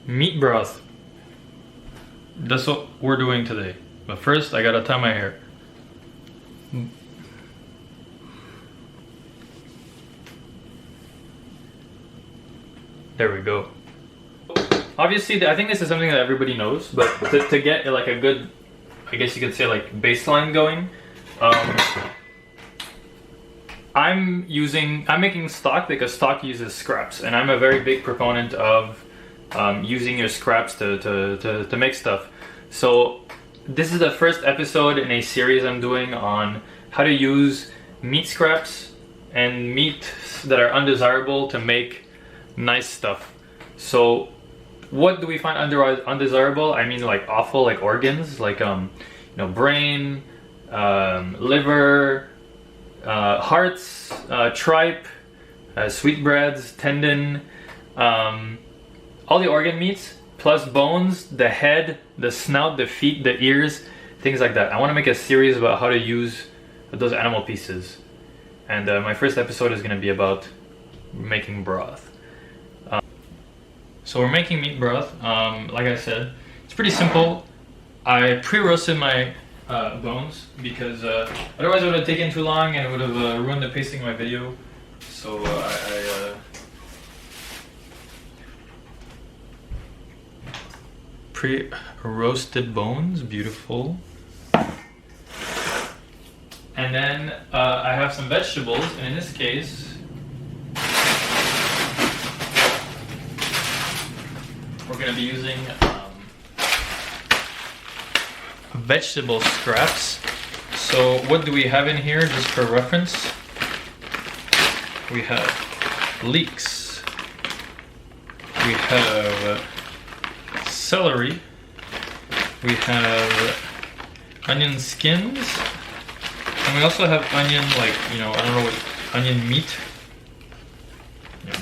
Meat broth. That's what we're doing today. But first, I gotta tie my hair. There we go. Obviously, I think this is something that everybody knows, but to get like a good, I guess you could say like baseline going, I'm making stock because stock uses scraps, and I'm a very big proponent of using your scraps to make stuff. So this is the first episode in a series I'm doing on how to use meat scraps and meat that are undesirable to make nice stuff. So what do we find undesirable? I mean like awful, like organs, like brain, liver, hearts, tripe, sweetbreads, tendon, all the organ meats, plus bones, the head, the snout, the feet, the ears, things like that. I want to make a series about how to use those animal pieces. And my first episode is going to be about making broth. So we're making meat broth. Like I said, it's pretty simple. I pre-roasted my bones because otherwise it would have taken too long and it would have ruined the pacing of my video. So I pre-roasted bones, beautiful. And then I have some vegetables, and in this case, we're going to be using vegetable scraps. So what do we have in here, just for reference? We have leeks, we have celery, we have onion skins, and we also have onion, like, I don't know what, onion meat.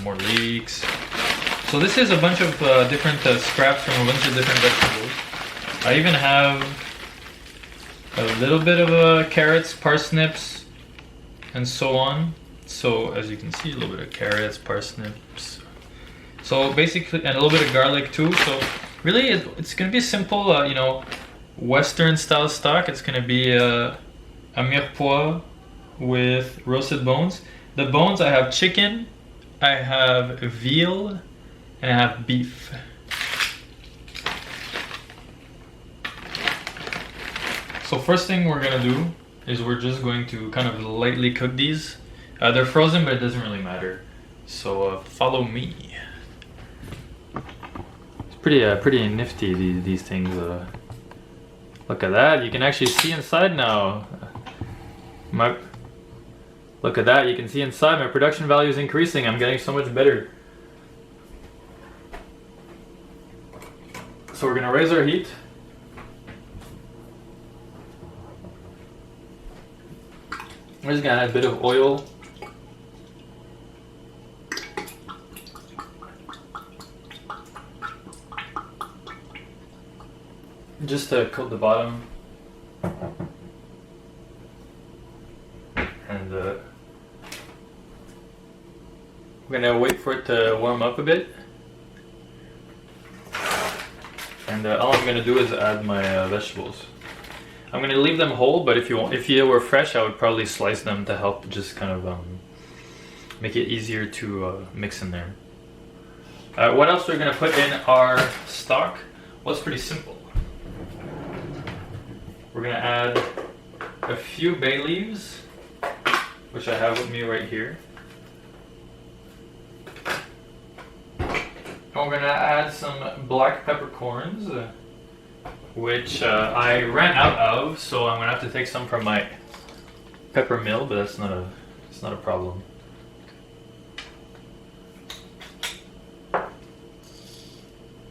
More leeks. So this is a bunch of different scraps from a bunch of different vegetables. I even have a little bit of carrots, parsnips, and so on. So as you can see, a little bit of carrots, parsnips. So basically, and a little bit of garlic too. So really, it's gonna be a simple, Western style stock. It's gonna be a mirepoix with roasted bones. The bones, I have chicken, I have veal, and I have beef. So first thing we're gonna do is we're just going to kind of lightly cook these. They're frozen, but it doesn't really matter. So follow me. It's pretty nifty, these things. Look at that, you can actually see inside now. Look at that, you can see inside. My production value is increasing. I'm getting so much better. So we're gonna raise our heat. We're just gonna add a bit of oil. Just to coat the bottom. And we're gonna wait for it to warm up a bit. And all I'm gonna do is add my vegetables. I'm gonna leave them whole, but if you were fresh, I would probably slice them to help just kind of make it easier to mix in there. What else we're gonna put in our stock? Well, it's pretty simple. We're gonna add a few bay leaves, which I have with me right here. And we're gonna add some black peppercorns, which I ran out of, so I'm gonna have to take some from my pepper mill, but it's not a problem.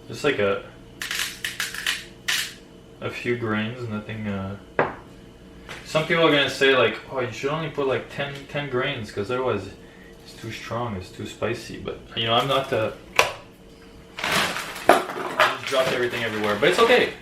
Just like a few grains, nothing. Some people are gonna say like, oh, you should only put like 10 grains, because otherwise it's too strong, it's too spicy. But I'm not. I just dropped everything everywhere, but it's okay.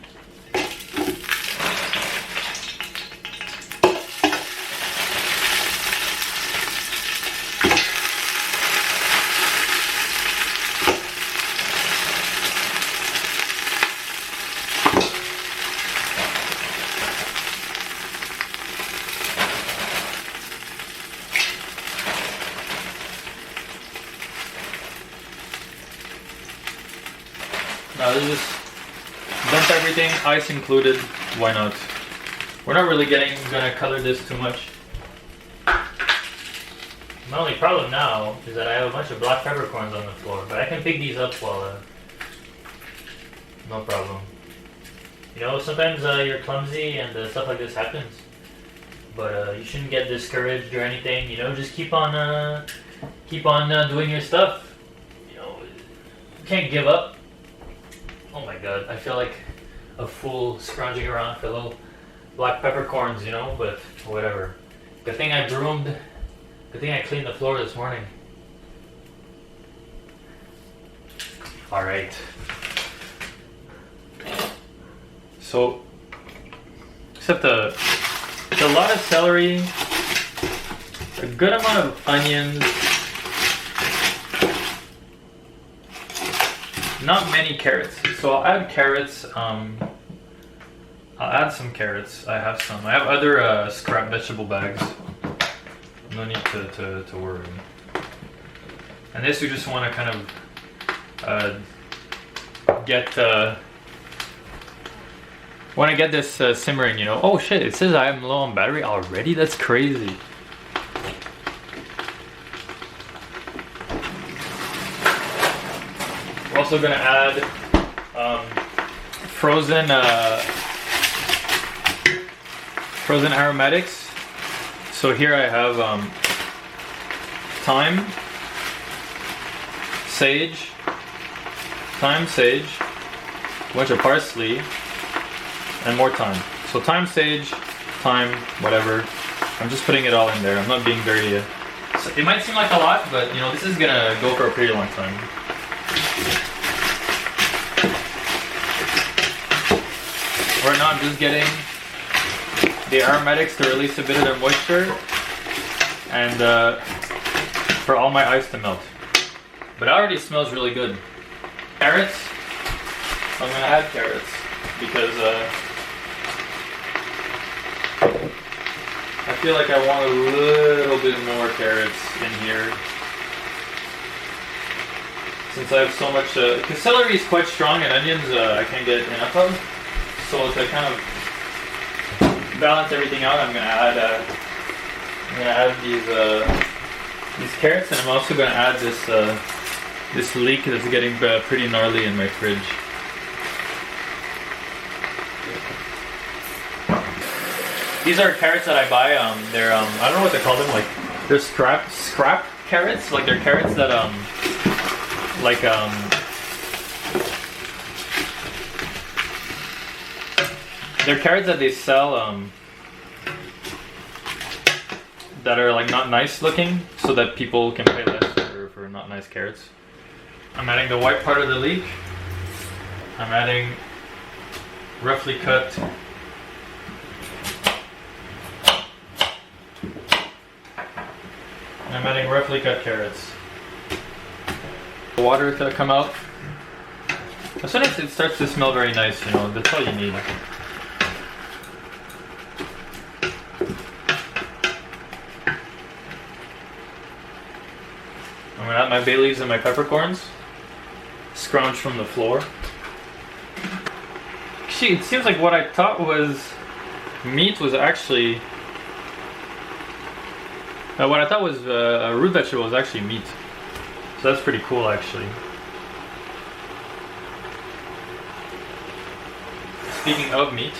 let's just dump everything, ice included. Why not? We're not really gonna color this too much. My only problem now is that I have a bunch of black peppercorns on the floor, but I can pick these up while no problem. You know, sometimes you're clumsy and stuff like this happens, but you shouldn't get discouraged or anything. You know, just keep on doing your stuff. You know, you can't give up. Oh my god, I feel like a fool scrounging around for little black peppercorns, you know, but whatever. Good thing I broomed. Good thing I cleaned the floor this morning. Alright. So, except a lot of celery, a good amount of onions, not many carrots. So I'll add carrots. I'll add some carrots. I have some. I have other scrap vegetable bags. No need to worry. And this we just want to kind of get this simmering, you know. Oh shit, it says I am low on battery already? That's crazy. We're also gonna add frozen aromatics. So here I have thyme, sage, a bunch of parsley, and more thyme. So thyme, sage, thyme, whatever. I'm just putting it all in there. I'm not being very... So it might seem like a lot, but you know, this is gonna go for a pretty long time. Right now I'm just getting the aromatics to release a bit of their moisture and for all my ice to melt. But it already smells really good. Carrots. I'm gonna add carrots because I feel like I want a little bit more carrots in here. Since I have so much, because celery is quite strong and onions I can't get enough of. So to kind of balance everything out, I'm gonna add these carrots, and I'm also gonna add this leek that's getting pretty gnarly in my fridge. These are carrots that I buy. They're I don't know what they call them. Like they're scrap carrots. Like they're carrots that they're carrots that they sell that are like not nice looking, so that people can pay less for not nice carrots. I'm adding the white part of the leek. I'm adding roughly cut carrots. Water to come out. As soon as it starts to smell very nice, you know, that's all you need. I'm gonna add my bay leaves and my peppercorns, scrounged from the floor. Gee, it seems like what I thought was meat was actually... what I thought was a root vegetable was actually meat. So that's pretty cool, actually. Speaking of meat,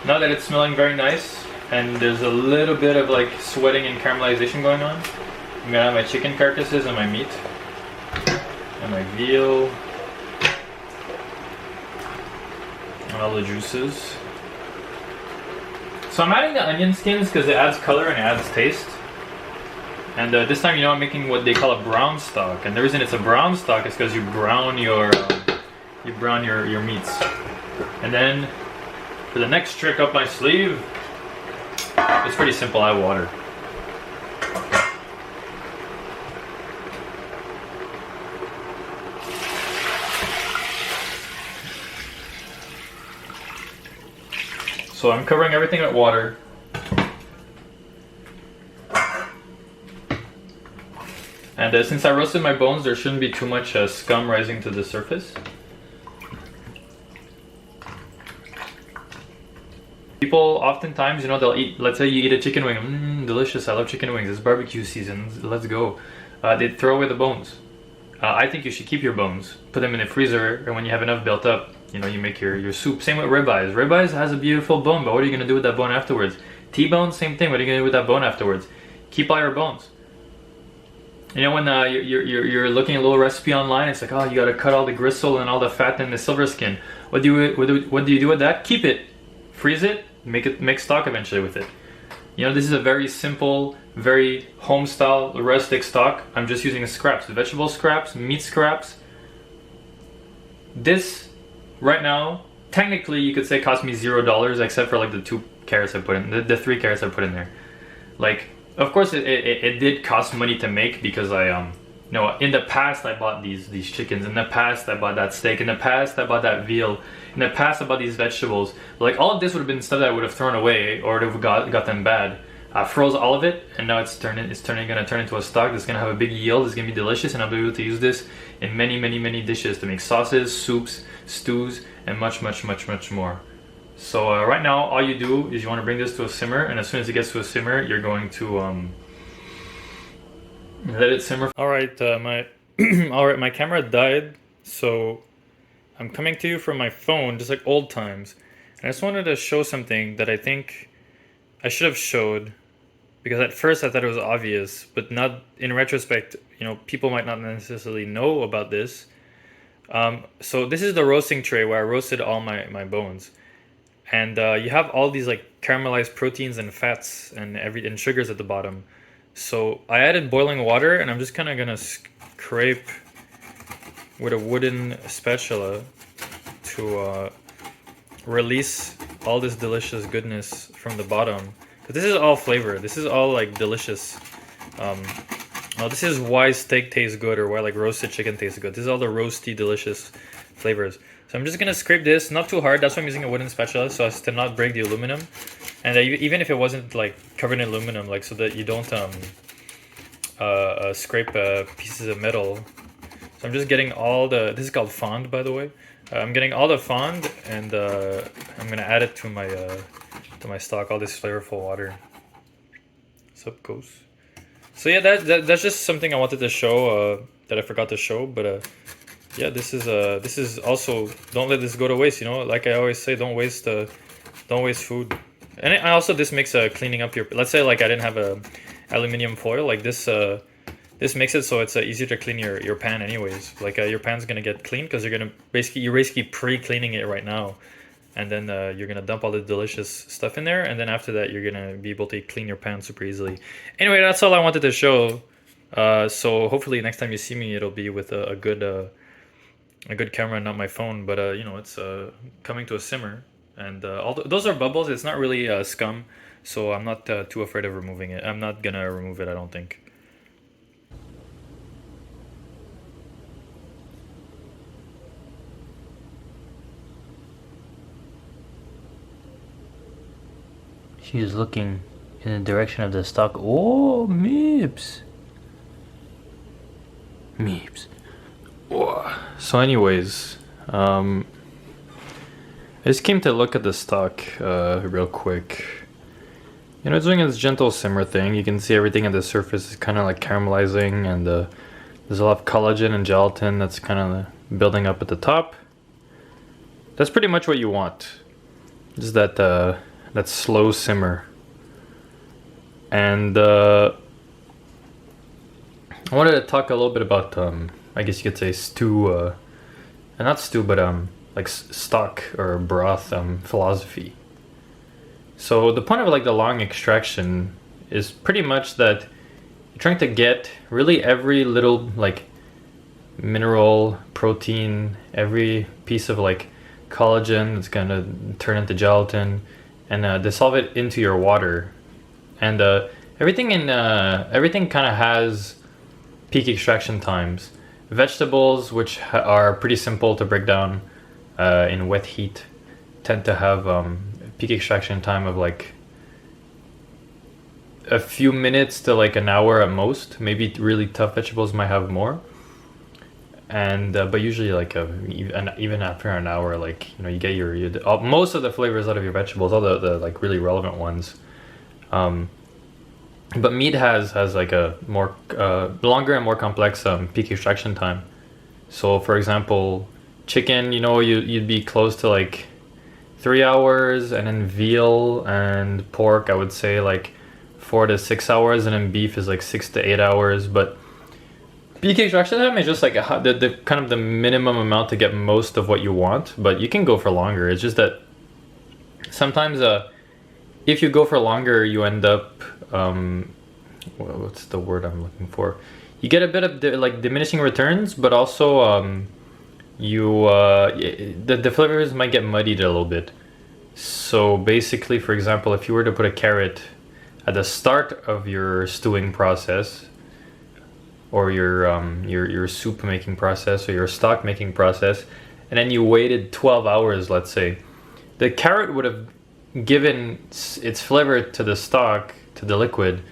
now that it's smelling very nice and there's a little bit of like sweating and caramelization going on, I'm gonna have my chicken carcasses and my meat and my veal and all the juices. So I'm adding the onion skins because it adds color and it adds taste. And this time, you know, I'm making what they call a brown stock, and the reason it's a brown stock is because you brown your meats. And then for the next trick up my sleeve, it's pretty simple. I have water. So I'm covering everything with water. And And since I roasted my bones, there shouldn't be too much scum rising to the surface. People oftentimes, you know, they'll eat, let's say you eat a chicken wing, delicious, I love chicken wings, it's barbecue season, let's go. They throw away the bones. I think you should keep your bones, put them in the freezer, and when you have enough built up, you know, you make your soup. Same with ribeyes. Ribeyes has a beautiful bone, but what are you gonna do with that bone afterwards? T-bone, same thing, what are you gonna do with that bone afterwards? Keep all your bones. You know, when you're looking at a little recipe online, it's like, oh, you gotta cut all the gristle and all the fat and the silver skin. What do you do with that? Keep it, freeze it, make stock eventually with it. You know, this is a very simple, very home style, rustic stock. I'm just using scraps, vegetable scraps, meat scraps. This, right now, technically you could say cost me $0 except for like the 2 carrots I put in, the 3 carrots I put in there. Like, of course it did cost money to make because I, you know, in the past I bought these chickens, in the past I bought that steak, in the past I bought that veal, in the past I bought these vegetables. Like, all of this would have been stuff that I would have thrown away or would have got them bad. I froze all of it, and now it's gonna turn into a stock that's gonna have a big yield. It's gonna be delicious, and I'll be able to use this in many dishes to make sauces, soups, stews, and much more. So right now, all you do is you want to bring this to a simmer, and as soon as it gets to a simmer, you're going to let it simmer. All right, my camera died, so I'm coming to you from my phone, just like old times. And I just wanted to show something that I think I should have showed, because at first I thought it was obvious, but not in retrospect. You know, people might not necessarily know about this. So this is the roasting tray where I roasted all my bones. And you have all these like caramelized proteins and fats and sugars at the bottom. So I added boiling water, and I'm just kind of gonna scrape with a wooden spatula to release all this delicious goodness from the bottom. But this is all flavor. This is all like delicious. This is why steak tastes good, or why like roasted chicken tastes good. This is all the roasty, delicious flavors. So I'm just gonna scrape this, not too hard. That's why I'm using a wooden spatula, so as to not break the aluminum. And even if it wasn't like covered in aluminum, like so that you don't scrape pieces of metal. So I'm just getting all the. This is called fond, by the way. I'm getting all the fond, and I'm gonna add it to my stock. All this flavorful water. So it goes. So yeah, that's just something I wanted to show that I forgot to show, but. Yeah, this is also, don't let this go to waste. You know, like I always say, don't waste food. And also this makes cleaning up your. Let's say like I didn't have a aluminum foil like this. This makes it so it's easier to clean your pan anyways. Like your pan's gonna get clean because you're basically pre-cleaning it right now, and then you're gonna dump all the delicious stuff in there, and then after that you're gonna be able to clean your pan super easily. Anyway, that's all I wanted to show. So hopefully next time you see me, it'll be with a good camera, not my phone, but you know, it's coming to a simmer, and those are bubbles. It's not really scum, so I'm not too afraid of removing it. I'm not gonna remove it, I don't think. She's looking in the direction of the stock. Oh, Meeps. So anyways, I just came to look at the stock real quick. You know, it's doing its gentle simmer thing. You can see everything at the surface is kind of like caramelizing, and there's a lot of collagen and gelatin that's kind of building up at the top. That's pretty much what you want. Just that slow simmer. And I wanted to talk a little bit about I guess you could say stew, not stew, but like stock or broth philosophy. So the point of like the long extraction is pretty much that you're trying to get really every little like mineral, protein, every piece of like collagen that's gonna turn into gelatin, and dissolve it into your water. And everything kind of has peak extraction times. Vegetables, which are pretty simple to break down in wet heat, tend to have peak extraction time of like a few minutes to like an hour at most. Maybe really tough vegetables might have more. And but usually like even after an hour, like you get most of the flavors out of your vegetables, all the like really relevant ones. But meat has like a more longer and more complex peak extraction time. So for example, chicken, you'd be close to like 3 hours, and then veal and pork, I would say like 4 to 6 hours, and then beef is like 6 to 8 hours. But peak extraction time is just like the kind of the minimum amount to get most of what you want, but you can go for longer. It's just that sometimes if you go for longer, you end up what's the word I'm looking for? You get a bit of like diminishing returns, but also the flavors might get muddied a little bit. So basically, for example, if you were to put a carrot at the start of your stewing process, or your soup making process, or your stock making process, and then you waited 12 hours, let's say, the carrot would have given its flavor to the stock, to the liquid,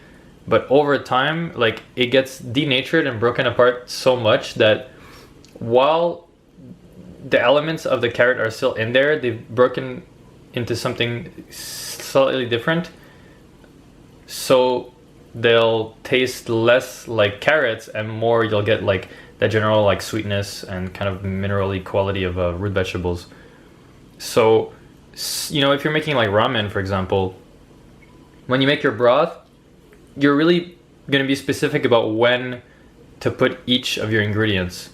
but over time, like, it gets denatured and broken apart so much that while the elements of the carrot are still in there, they've broken into something slightly different, so they'll taste less like carrots and more you'll get like that general like sweetness and kind of minerally quality of root vegetables. So if you're making like ramen, for example, when you make your broth, you're really going to be specific about when to put each of your ingredients.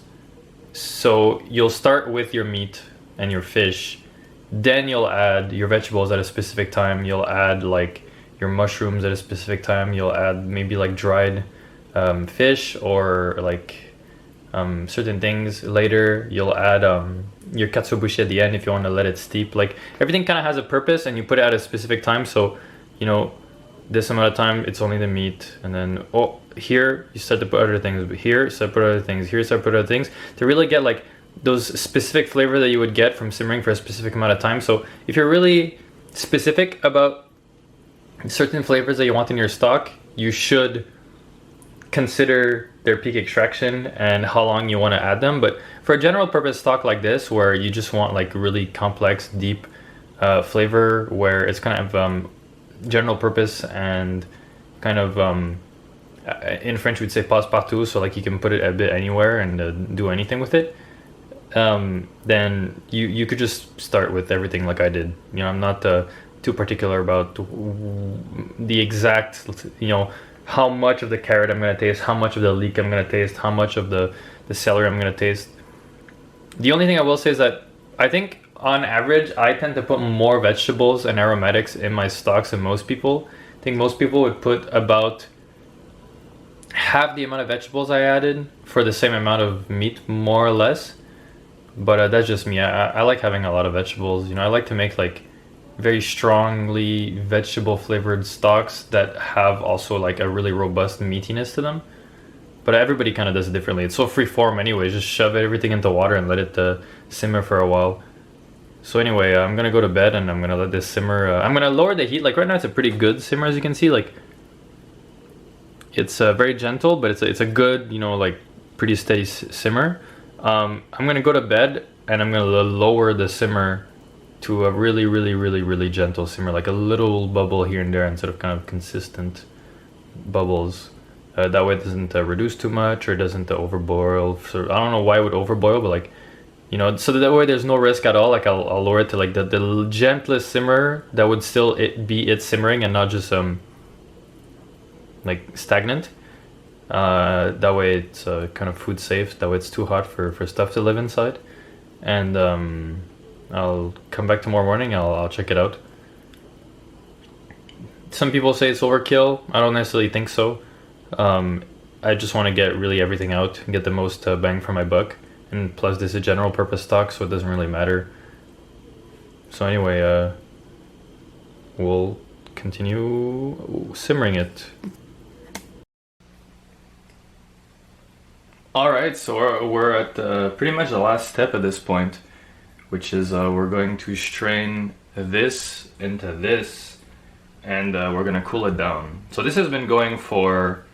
So you'll start with your meat and your fish, then you'll add your vegetables at a specific time, you'll add like your mushrooms at a specific time, you'll add maybe like dried fish or like certain things later, you'll add your katsuobushi at the end if you want to let it steep. Like, everything kind of has a purpose, and you put it at a specific time. So this amount of time it's only the meat, and then here you start to put other things, but here you start to put other things, here you start to put other things, to really get like those specific flavor that you would get from simmering for a specific amount of time. So if you're really specific about certain flavors that you want in your stock, you should consider their peak extraction and how long you want to add them. But for a general purpose stock like this, where you just want like really complex, deep flavor, where it's kind of general purpose and kind of in French we'd say passe partout, so like you can put it a bit anywhere and do anything with it, then you could just start with everything like I did. I'm not too particular about the exact, how much of the carrot I'm going to taste, how much of the leek I'm going to taste, how much of the celery I'm going to taste. The only thing I will say is that I think on average I tend to put more vegetables and aromatics in my stocks than most people. I think most people would put about half the amount of vegetables I added for the same amount of meat, more or less. But that's just me. I like having a lot of vegetables. I like to make like very strongly vegetable flavored stocks that have also like a really robust meatiness to them. But everybody kind of does it differently. It's so free form anyway. Just shove everything into water and let it simmer for a while. So anyway, I'm gonna go to bed and I'm gonna let this simmer. I'm gonna lower the heat. Like right now, it's a pretty good simmer, as you can see. Like, it's very gentle, but it's a good, like pretty steady simmer. I'm gonna go to bed and I'm gonna lower the simmer to a really, really, really, really gentle simmer, like a little bubble here and there instead of kind of consistent bubbles. That way it doesn't reduce too much or doesn't overboil. So I don't know why it would overboil, but like, so that way there's no risk at all. Like I'll lower it to like the gentlest simmer that would still be it simmering and not just like stagnant. That way it's kind of food safe. That way it's too hot for stuff to live inside. And I'll come back tomorrow morning. I'll check it out. Some people say it's overkill. I don't necessarily think so. I just want to get really everything out and get the most bang for my buck. And plus this is a general purpose stock, so it doesn't really matter. So anyway, we'll continue simmering it. Alright, so we're at pretty much the last step at this point, which is we're going to strain this into this, and we're gonna cool it down. So this has been going for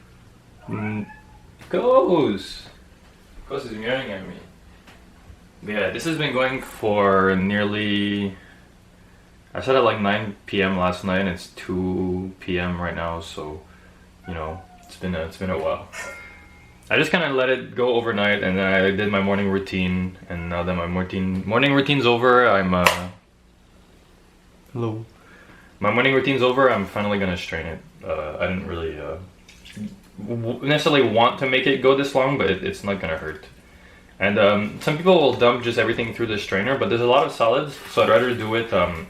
Ghost is meowing at me. Yeah, this has been going for nearly, I said at like 9 p.m. last night and it's 2 p.m. right now, so you know, it's been a while. I just kind of let it go overnight, and then I did my morning routine, and now that my morning routine's over, hello. My morning routine's over, I'm finally gonna strain it. I didn't really necessarily want to make it go this long, but it's not gonna hurt. And some people will dump just everything through the strainer, but there's a lot of solids, so I'd rather do it. I'd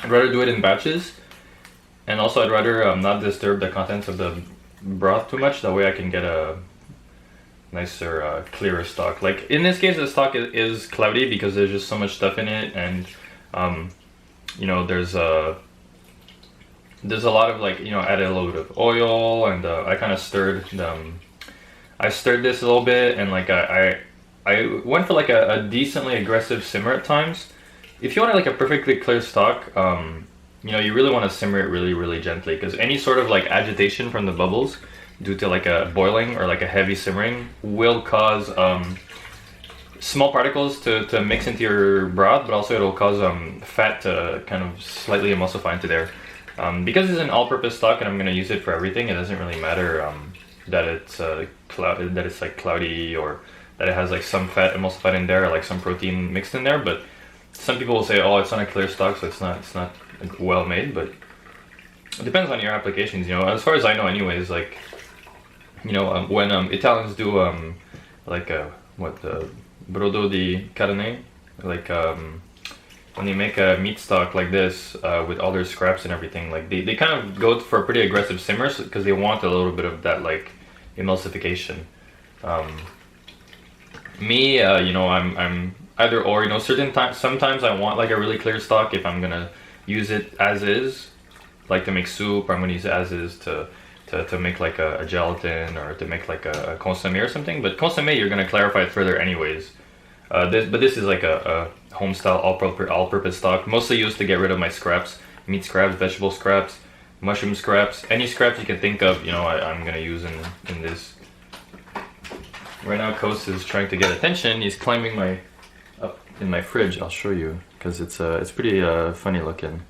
rather do it in batches, and also I'd rather not disturb the contents of the broth too much. That way I can get a nicer, clearer stock. Like in this case, the stock is cloudy because there's just so much stuff in it, and you know, there's a lot of, like, you know, added a little bit of oil, and I kind of stirred I stirred this a little bit, and like I went for like a decently aggressive simmer at times. If you want like a perfectly clear stock, you know, you really want to simmer it really gently, because any sort of like agitation from the bubbles due to like a boiling or like a heavy simmering will cause small particles to mix into your broth, but also it'll cause fat to kind of slightly emulsify into there. Because it's an all-purpose stock and I'm going to use it for everything, it doesn't really matter that it's like cloudy, or that it has like some fat emulsified in there, or like some protein mixed in there. But some people will say, oh, it's not a clear stock, so it's not like, well made. But it depends on your applications, you know. As far as I know anyways, like, you know, when Italians do like brodo di carne, like when they make a meat stock like this with all their scraps and everything, like they kind of go for pretty aggressive simmers because they want a little bit of that like emulsification. Me, you know, I'm either or, you know. Sometimes I want like a really clear stock if I'm gonna use it as is, like to make soup, or I'm gonna use it as is to make like a gelatin, or to make like a consommé or something. But consommé, you're gonna clarify it further anyways. This is like a home style all-purpose stock, mostly used to get rid of my scraps, meat scraps, vegetable scraps, mushroom scraps, any scraps you can think of, you know, I'm gonna use in this. Right now, Coast is trying to get attention. He's climbing up in my fridge. I'll show you, because it's pretty funny looking.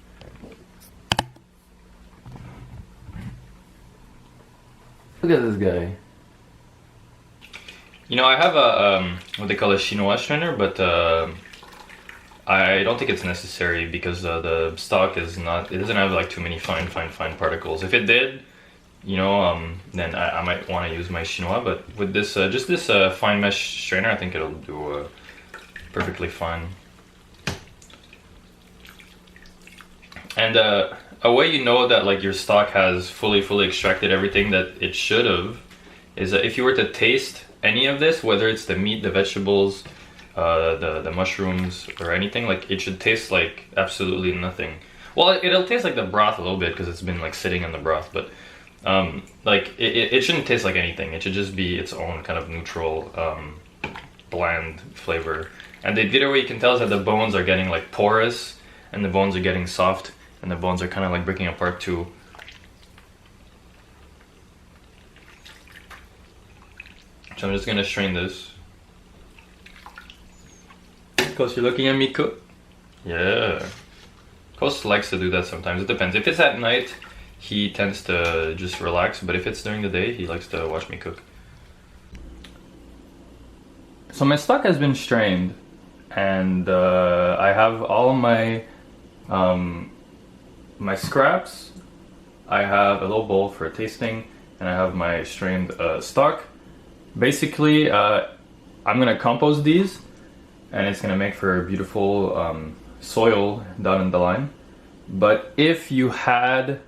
Look at this guy. You know, I have a what they call a chinois strainer, but I don't think it's necessary, because the stock is not. It doesn't have like too many fine particles. If it did, you know, then I might want to use my chinois. But with this, just this fine mesh strainer, I think it'll do perfectly fine. And a way you know that like your stock has fully extracted everything that it should have is that if you were to taste any of this, whether it's the meat, the vegetables, the mushrooms, or anything, like it should taste like absolutely nothing. Well, it'll taste like the broth a little bit because it's been like sitting in the broth, but like it shouldn't taste like anything. It should just be its own kind of neutral, bland flavor. And the other way you can tell is that the bones are getting like porous, and the bones are getting soft, and the bones are kind of like breaking apart too. So I'm just gonna strain this. Coast, you're looking at me cook? Yeah. Coast likes to do that sometimes. It depends. If it's at night, he tends to just relax, but if it's during the day, he likes to watch me cook. So my stock has been strained, and I have all of my my scraps. I have a little bowl for tasting, and I have my strained stock. Basically, I'm gonna compost these, and it's gonna make for beautiful soil down the line. But if you had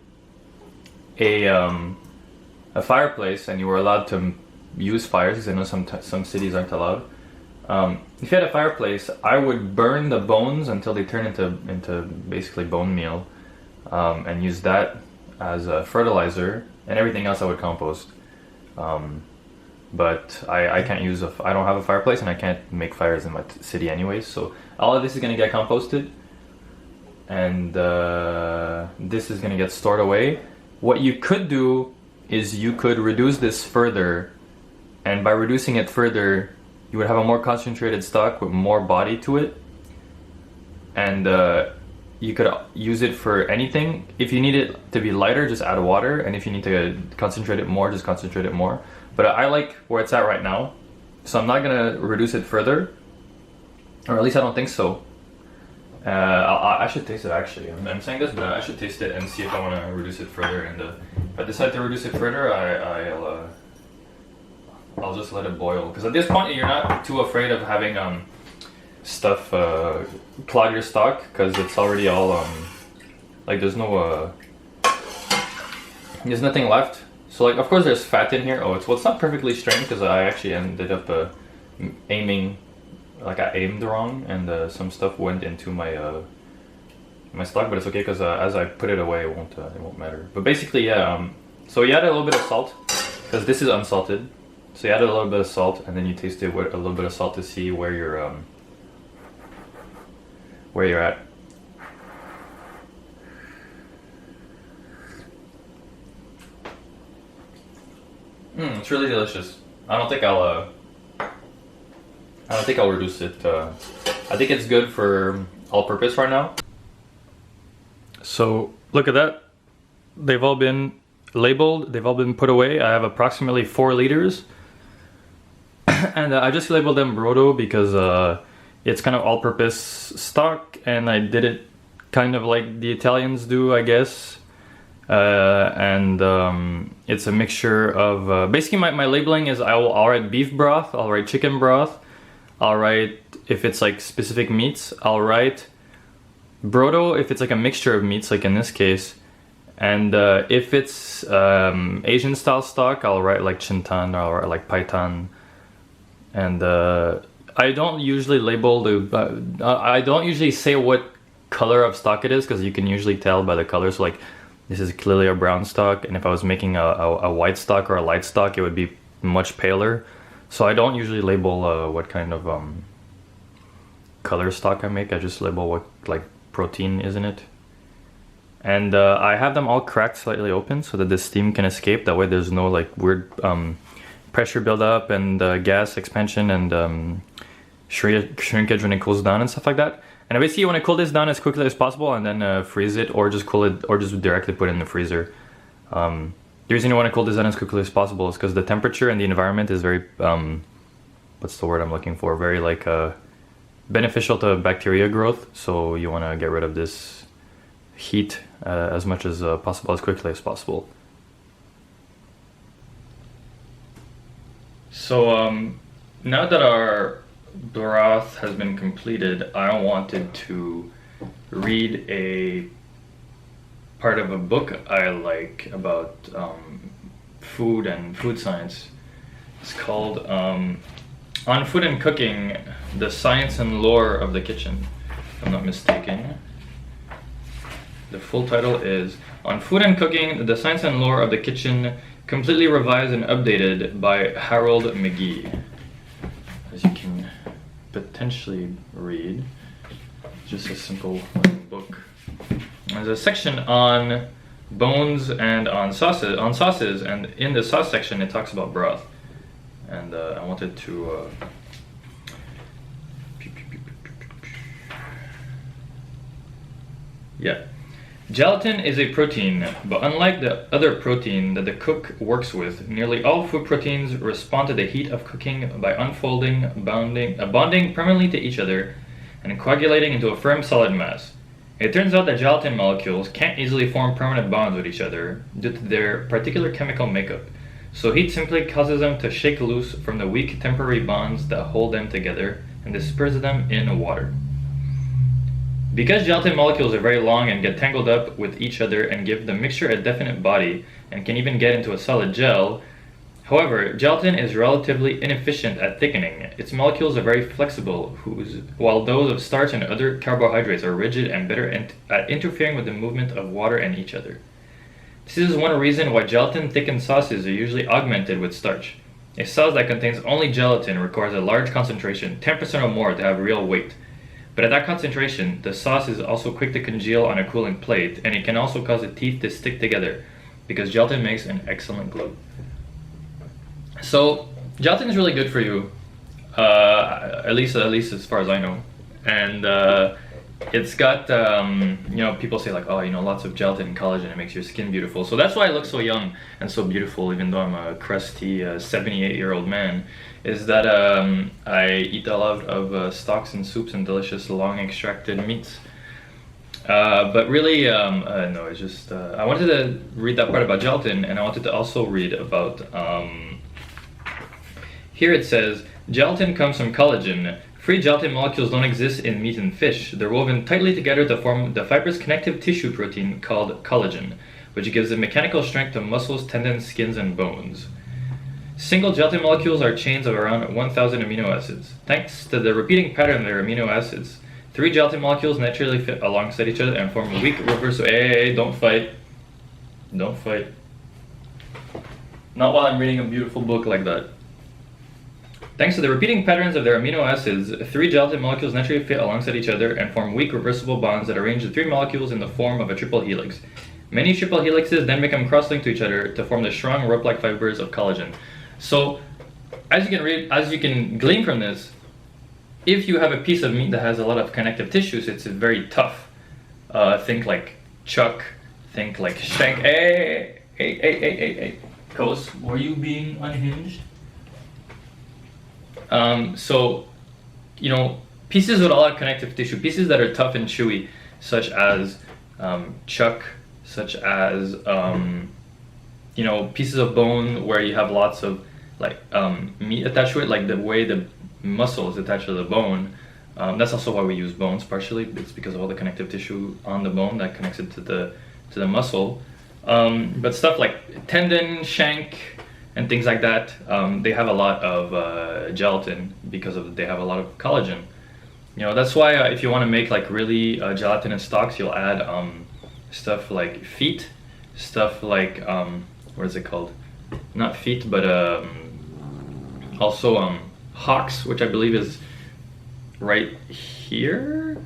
a fireplace and you were allowed to use fires, because I know some cities aren't allowed. If you had a fireplace, I would burn the bones until they turn into basically bone meal, and use that as a fertilizer, and everything else I would compost. But I can't use I don't have a fireplace, and I can't make fires in my city anyways, so all of this is gonna get composted. and this is gonna get stored away. What you could do is you could reduce this further, and by reducing it further, you would have a more concentrated stock with more body to it, and you could use it for anything. If you need it to be lighter, just add water, and if you need to concentrate it more, just concentrate it more. But I like where it's at right now, so I'm not gonna reduce it further, or at least I don't think so. I should taste it actually. I'm saying this, but I should taste it and see if I want to reduce it further. And if I decide to reduce it further, I'll just let it boil. Because at this point, you're not too afraid of having stuff clog your stock, because it's already all like there's nothing left. So like, of course, there's fat in here. It's not perfectly strained because I actually ended up aiming. Like I aimed wrong, and some stuff went into my my stock, but it's okay because as I put it away, it won't matter. But basically, yeah. So you add a little bit of salt because this is unsalted. So you add a little bit of salt, and then you taste it with a little bit of salt to see where you're at. It's really delicious. I don't think I'll reduce it. I think it's good for all-purpose right now. So look at that. They've all been labeled. They've all been put away. I have approximately 4 liters. And I just labeled them Brodo because it's kind of all-purpose stock, and I did it kind of like the Italians do, I guess. It's a mixture of basically my labeling is I'll write beef broth, I'll write chicken broth, I'll write if it's like specific meats, I'll write Brodo if it's like a mixture of meats, like in this case, and if it's Asian style stock, I'll write like chintan or I'll write like paitan. And I don't usually label I don't usually say what color of stock it is, because you can usually tell by the color. So like, this is clearly a brown stock, and if I was making a white stock or a light stock, it would be much paler. So I don't usually label what kind of color stock I make. I just label what like protein is in it. And I have them all cracked slightly open so that the steam can escape. That way there's no like weird pressure buildup and gas expansion and shrinkage when it cools down and stuff like that. And basically you want to cool this down as quickly as possible, and then freeze it, or just cool it, or just directly put it in the freezer. The reason you want to cool this down as quickly as possible is because the temperature and the environment is very, what's the word I'm looking for? Very like beneficial to bacteria growth. So you want to get rid of this heat as much as possible, as quickly as possible. So now that our broth has been completed, I wanted to read a part of a book I like about food and food science. It's called On Food and Cooking, The Science and Lore of the Kitchen, if I'm not mistaken. The full title is On Food and Cooking, The Science and Lore of the Kitchen, completely revised and updated by Harold McGee. As you can potentially read, just a simple book. There's a section on bones and on sauces, and in the sauce section it talks about broth. And I wanted to yeah. Gelatin is a protein, but unlike the other protein that the cook works with, nearly all food proteins respond to the heat of cooking by unfolding, bonding permanently to each other, and coagulating into a firm solid mass. It turns out that gelatin molecules can't easily form permanent bonds with each other due to their particular chemical makeup, so heat simply causes them to shake loose from the weak temporary bonds that hold them together and disperses them in water. Because gelatin molecules are very long and get tangled up with each other and give the mixture a definite body and can even get into a solid gel, however, gelatin is relatively inefficient at thickening. Its molecules are very flexible, while those of starch and other carbohydrates are rigid and better at interfering with the movement of water and each other. This is one reason why gelatin-thickened sauces are usually augmented with starch. A sauce that contains only gelatin requires a large concentration, 10% or more, to have real weight. But at that concentration, the sauce is also quick to congeal on a cooling plate, and it can also cause the teeth to stick together because gelatin makes an excellent glue. So gelatin is really good for you, at least as far as I know, and it's got you know, people say like, oh, you know, lots of gelatin and collagen, it makes your skin beautiful. So that's why I look so young and so beautiful, even though I'm a crusty 78-year-old man, is that I eat a lot of stocks and soups and delicious long extracted meats. But really, no, it's just I wanted to read that part about gelatin, and I wanted to also read about here it says gelatin comes from collagen. Free gelatin molecules don't exist in meat and fish. They're woven tightly together to form the fibrous connective tissue protein called collagen, which gives the mechanical strength to muscles, tendons, skins, and bones. Single gelatin molecules are chains of around 1,000 amino acids. Thanks to the repeating pattern of their amino acids, 3 gelatin molecules naturally fit alongside each other and form a weak reversible. Hey, don't fight. Don't fight. Not while I'm reading a beautiful book like that. Thanks to the repeating patterns of their amino acids, 3 gelatin molecules naturally fit alongside each other and form weak reversible bonds that arrange the 3 molecules in the form of a triple helix. Many triple helixes then become cross-linked to each other to form the strong rope-like fibers of collagen. So, as you can glean from this, if you have a piece of meat that has a lot of connective tissues, it's very tough. Think like chuck, think like shank. Hey. Kos, were you being unhinged? So, you know, pieces with a lot of connective tissue, pieces that are tough and chewy, such as chuck, such as, you know, pieces of bone where you have lots of like meat attached to it, like the way the muscle is attached to the bone. That's also why we use bones partially. It's because of all the connective tissue on the bone that connects it to the muscle. But stuff like tendon, shank, and things like that, they have a lot of gelatin because they have a lot of collagen. You know, that's why if you want to make like really gelatinous stocks, you'll add stuff like feet, stuff like what is it called? Not feet, but also hocks, which I believe is right here.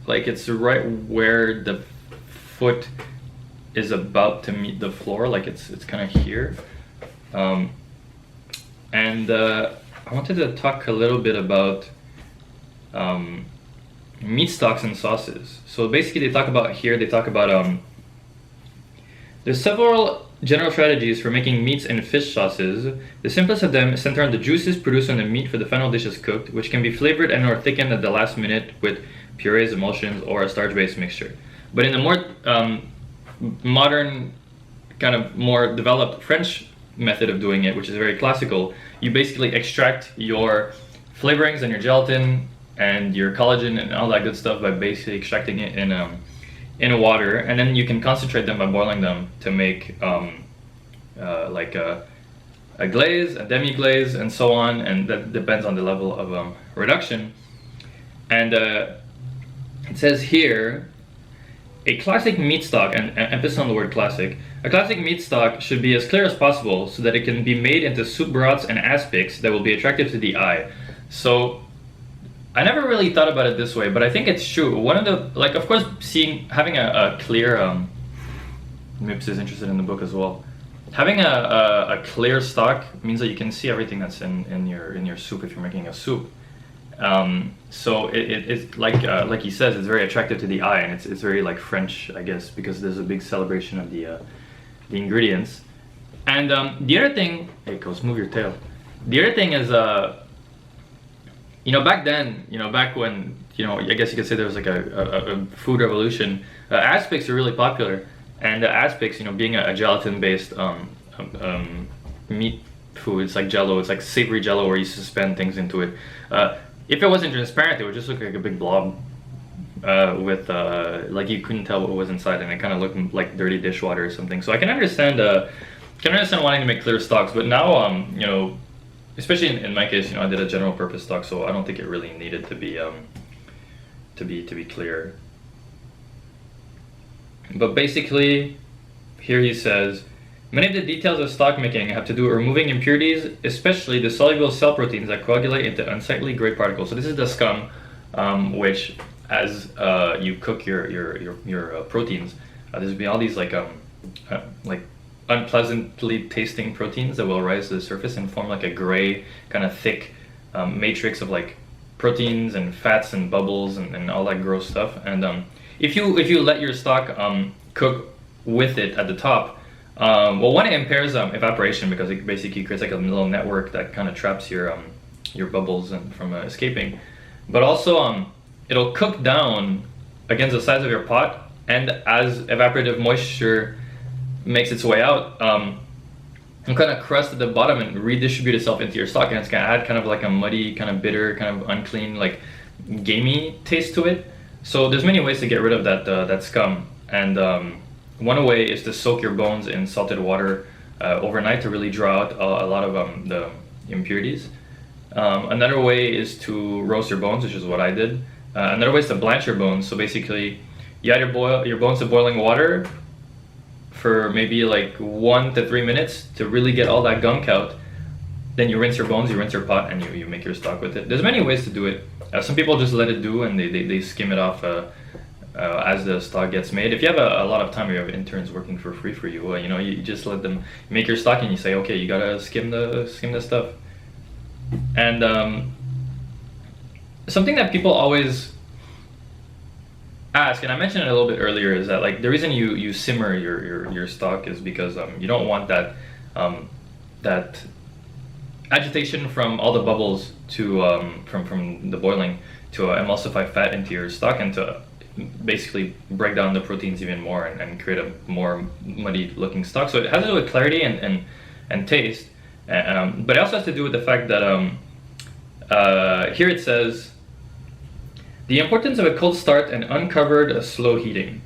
Like it's right where the foot is about to meet the floor. Like it's kind of here. And I wanted to talk a little bit about meat stocks and sauces. So basically they talk about there's several general strategies for making meats and fish sauces. The simplest of them center on the juices produced when the meat for the final dish is cooked, which can be flavored and or thickened at the last minute with purees, emulsions, or a starch-based mixture. But in the more modern, kind of more developed French method of doing it, which is very classical, you basically extract your flavorings and your gelatin and your collagen and all that good stuff by basically extracting it in water, and then you can concentrate them by boiling them to make like a glaze, a demi-glaze, and so on, and that depends on the level of reduction. And it says here, a classic meat stock, and emphasis on the word classic, a classic meat stock should be as clear as possible so that it can be made into soup broths and aspics that will be attractive to the eye. So I never really thought about it this way, but I think it's true. One of the, like, of course, having a clear, Mips is interested in the book as well. Having a clear stock means that you can see everything that's in your soup if you're making a soup. So it's like he says, it's very attractive to the eye, and it's very like French, I guess, because there's a big celebration of the ingredients. And the other thing, hey, Kos, move your tail. The other thing is, you know, back then, you know, back when, you know, I guess you could say there was like a food revolution, aspics are really popular, and aspics, you know, being a gelatin-based meat food, it's like Jello, it's like savory Jello where you suspend things into it. If it wasn't transparent, it would just look like a big blob with like you couldn't tell what was inside, and it kind of looked like dirty dishwater or something. So I can understand wanting to make clear stocks, but now you know, especially in my case, you know, I did a general purpose stock, so I don't think it really needed to be clear. But basically, here he says, many of the details of stock making have to do with removing impurities, especially the soluble cell proteins that coagulate into unsightly gray particles. So this is the scum, which as you cook your proteins, there's been all these like unpleasantly tasting proteins that will rise to the surface and form like a gray kind of thick matrix of like proteins and fats and bubbles and all that gross stuff. And if you let your stock cook with it at the top, well, one, it impairs evaporation because it basically creates like a little network that kind of traps your bubbles and from escaping. But also it'll cook down against the size of your pot, and as evaporative moisture makes its way out, it'll kind of crust at the bottom and redistribute itself into your stock, and it's gonna add kind of like a muddy, kind of bitter, kind of unclean, like gamey taste to it. So there's many ways to get rid of that scum, and one way is to soak your bones in salted water overnight to really draw out a lot of the impurities. Another way is to roast your bones, which is what I did. Another way is to blanch your bones. So basically, you add your bones to boiling water for maybe like 1 to 3 minutes to really get all that gunk out. Then you rinse your bones, you rinse your pot, and you make your stock with it. There's many ways to do it. Some people just let it do and they skim it off as the stock gets made. If you have a lot of time, or you have interns working for free for you, you know, you just let them make your stock and you say, okay, you gotta skim the stuff. And something that people always ask, and I mentioned it a little bit earlier, is that like the reason you simmer your stock is because you don't want that that agitation from all the bubbles to from the boiling to emulsify fat into your stock and to basically break down the proteins even more and create a more muddy looking stock. So it has to do with clarity and taste, but it also has to do with the fact that here it says the importance of a cold start and uncovered slow heating.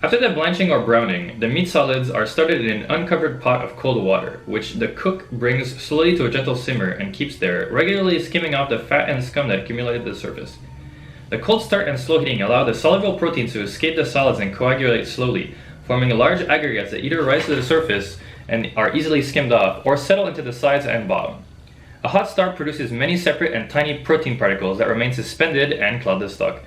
After the blanching or browning, the meat solids are started in an uncovered pot of cold water, which the cook brings slowly to a gentle simmer and keeps there, regularly skimming off the fat and scum that accumulated at the surface. The cold start and slow heating allow the soluble proteins to escape the solids and coagulate slowly, forming large aggregates that either rise to the surface and are easily skimmed off, or settle into the sides and bottom. A hot start produces many separate and tiny protein particles that remain suspended and cloud the stock,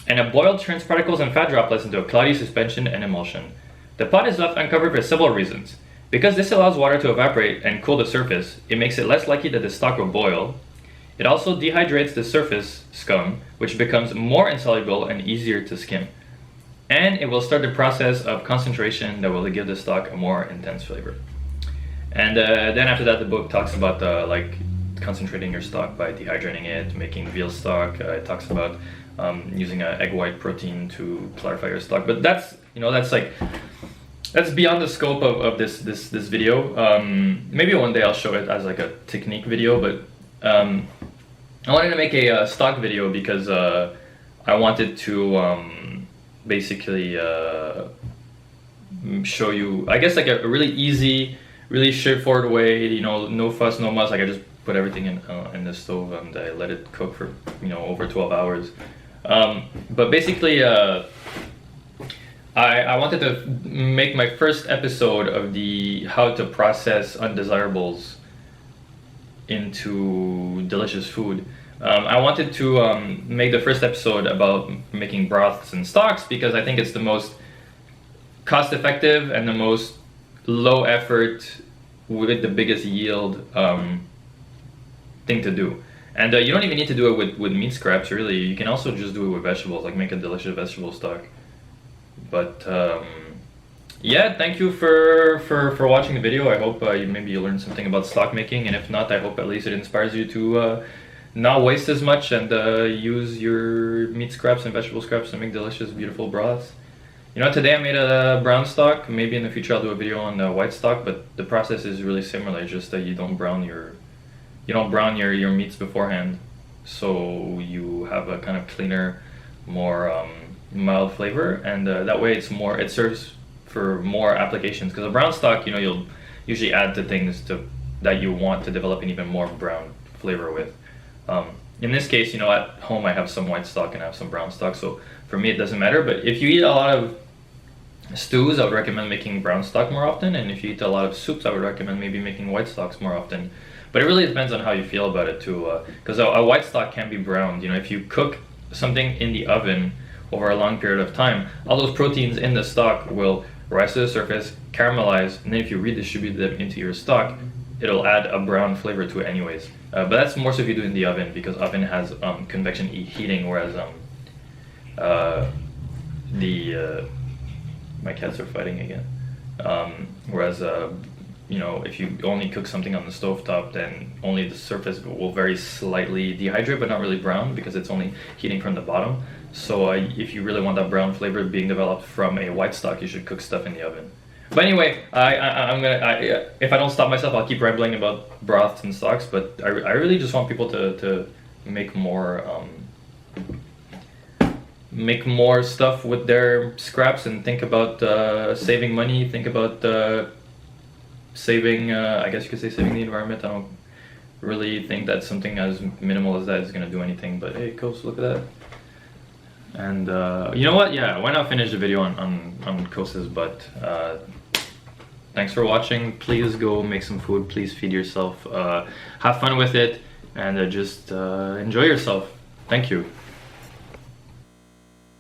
and a boiled turns particles and fat droplets into a cloudy suspension and emulsion. The pot is left uncovered for several reasons. Because this allows water to evaporate and cool the surface, it makes it less likely that the stock will boil. It also dehydrates the surface scum, which becomes more insoluble and easier to skim. And it will start the process of concentration that will give the stock a more intense flavor. And then after that, the book talks about like concentrating your stock by dehydrating it, making veal stock. It talks about using an egg white protein to clarify your stock. But that's beyond the scope of this video. Maybe one day I'll show it as like a technique video. But I wanted to make a stock video because I wanted to basically show you, I guess, like a really easy, really straightforward way, you know, no fuss, no muss. Like I just put everything in the stove and I let it cook for, you know, over 12 hours. But basically, I wanted to make my first episode of the how to process undesirables into delicious food. I wanted to make the first episode about making broths and stocks because I think it's the most cost effective and the most low effort with the biggest yield thing to do. And you don't even need to do it with meat scraps, really. You can also just do it with vegetables, like make a delicious vegetable stock. But yeah, thank you for watching the video. I hope maybe you learned something about stock making, and if not, I hope at least it inspires you to not waste as much and use your meat scraps and vegetable scraps to make delicious, beautiful broths. You know, today I made a brown stock. Maybe in the future I'll do a video on white stock, but the process is really similar. It's just that you don't brown your meats beforehand, so you have a kind of cleaner, more mild flavor, and that way it serves for more applications. Because a brown stock, you know, you'll usually add to things that you want to develop an even more brown flavor with. In this case, you know, at home I have some white stock and I have some brown stock, so for me it doesn't matter. But if you eat a lot of stews, I would recommend making brown stock more often, and if you eat a lot of soups, I would recommend maybe making white stocks more often. But it really depends on how you feel about it too, because a white stock can be browned. You know, if you cook something in the oven over a long period of time, all those proteins in the stock will rise to the surface, caramelize, and then if you redistribute them into your stock, it'll add a brown flavor to it anyways. But that's more so if you do it in the oven, because oven has convection heating, whereas my cats are fighting again. Whereas you know, if you only cook something on the stovetop, then only the surface will very slightly dehydrate, but not really brown, because it's only heating from the bottom. So if you really want that brown flavor being developed from a white stock, you should cook stuff in the oven. But anyway, if I don't stop myself, I'll keep rambling about broths and stocks. But I really just want people to make more stuff with their scraps, and think about saving money. Think about saving. I guess you could say saving the environment. I don't really think that something as minimal as that is going to do anything. But hey, Coast, look at that. And you know what? Yeah, why not finish the video on Coast's butt? Thanks for watching. Please go make some food. Please feed yourself. Have fun with it, and just enjoy yourself. Thank you.